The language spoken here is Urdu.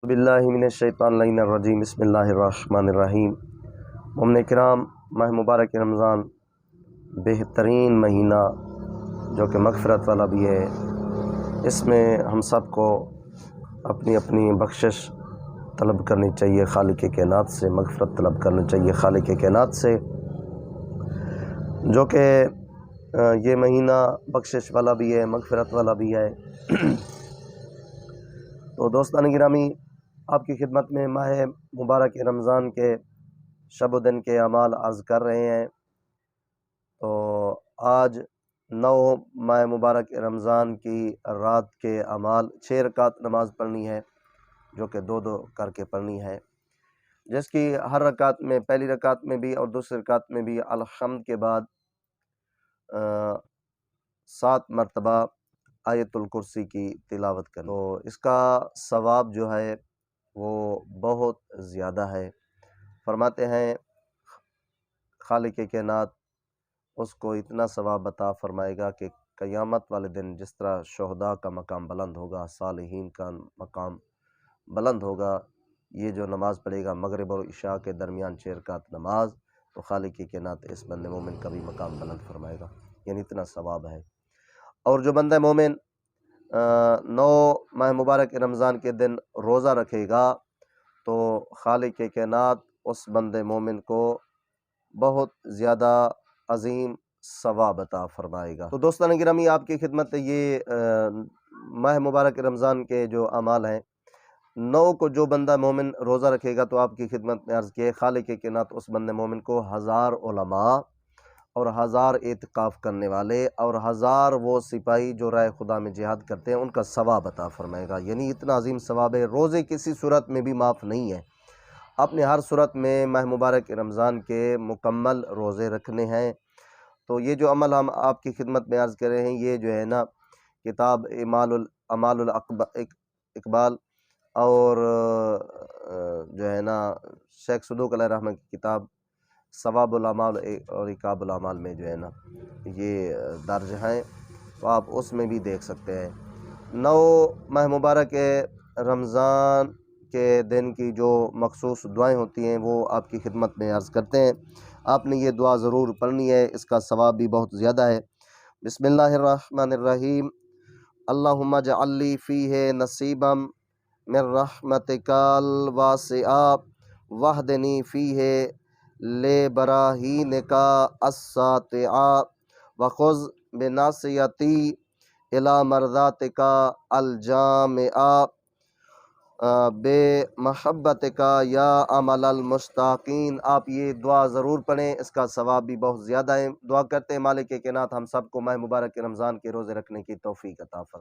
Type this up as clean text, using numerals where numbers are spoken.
باللہ من الشیطان اللعین الرجیم بسم اللہ الرحمن الرحیم۔ مومن کرام، ماہ مبارک رمضان بہترین مہینہ جو کہ مغفرت والا بھی ہے، اس میں ہم سب کو اپنی اپنی بخشش طلب کرنی چاہیے، خالق کائنات سے مغفرت طلب کرنی چاہیے خالق کائنات سے، جو کہ یہ مہینہ بخشش والا بھی ہے، مغفرت والا بھی ہے۔ تو دوستان گرامی، آپ کی خدمت میں ماہ مبارک رمضان کے شب و دن کے اعمال عرض کر رہے ہیں۔ تو آج 9 ماہ مبارک رمضان کی رات کے اعمال، 6 رکعت نماز پڑھنی ہے، جو کہ 2 کر کے پڑھنی ہے، جس کی ہر رکعت میں، پہلی رکعت میں بھی اور دوسری رکعت میں بھی الحمد کے بعد 7 مرتبہ آیت الکرسی کی تلاوت کریں۔ تو اس کا ثواب جو ہے وہ بہت زیادہ ہے۔ فرماتے ہیں خالق کائنات اس کو اتنا ثواب عطا فرمائے گا کہ قیامت والے دن جس طرح شہداء کا مقام بلند ہوگا، صالحین کا مقام بلند ہوگا، یہ جو نماز پڑھے گا مغرب اور عشاء کے درمیان 6 رکعت نماز، تو خالق کائنات اس بندے مومن کا بھی مقام بلند فرمائے گا، یعنی اتنا ثواب ہے۔ اور جو بندہ مومن 9 ماہ مبارک رمضان کے دن روزہ رکھے گا تو خالق کائنات اس بندے مومن کو بہت زیادہ عظیم ثواب عطا فرمائے گا۔ تو دوستان گرامی، آپ کی خدمت یہ ماہ مبارک رمضان کے جو اعمال ہیں، 9 کو جو بندہ مومن روزہ رکھے گا تو آپ کی خدمت میں عرض کیے خالق کائنات اس بندے مومن کو 1000 علماء اور 1000 اعتکاف کرنے والے اور 1000 وہ سپاہی جو راہ خدا میں جہاد کرتے ہیں ان کا ثواب عطا فرمائے گا، یعنی اتنا عظیم ثواب ہے۔ روزے کسی صورت میں بھی معاف نہیں ہے، آپ نے ہر صورت میں ماہ مبارک رمضان کے مکمل روزے رکھنے ہیں۔ تو یہ جو عمل ہم آپ کی خدمت میں عرض کر رہے ہیں، یہ جو ہے نا کتاب اعمال الاقبال اور جو ہے نا شیخ صدوق علیہ رحمہ کی کتاب ثواب الاعمال اور عقاب الاعمال میں جو ہے نا یہ درج ہیں، تو آپ اس میں بھی دیکھ سکتے ہیں۔ 9 ماہ مبارک رمضان کے دن کی جو مخصوص دعائیں ہوتی ہیں وہ آپ کی خدمت میں عرض کرتے ہیں، آپ نے یہ دعا ضرور پڑھنی ہے، اس کا ثواب بھی بہت زیادہ ہے۔ بسم اللہ الرحمن الرحیم۔ اللہم اجعل لی فیہ نصیبا من رحمتک الواسعہ واہدنی فیہ لبراہینک الساطعہ وخذ بناصیتی الی مرضاتک الجامعہ بے محبتک یا عمل المشتاقین۔ آپ یہ دعا ضرور پڑھیں، اس کا ثواب بھی بہت زیادہ ہے۔ دعا کرتے ہیں مالک کائنات ہم سب کو ماہ مبارک رمضان کے روزے رکھنے کی توفیق عطا فرمائے۔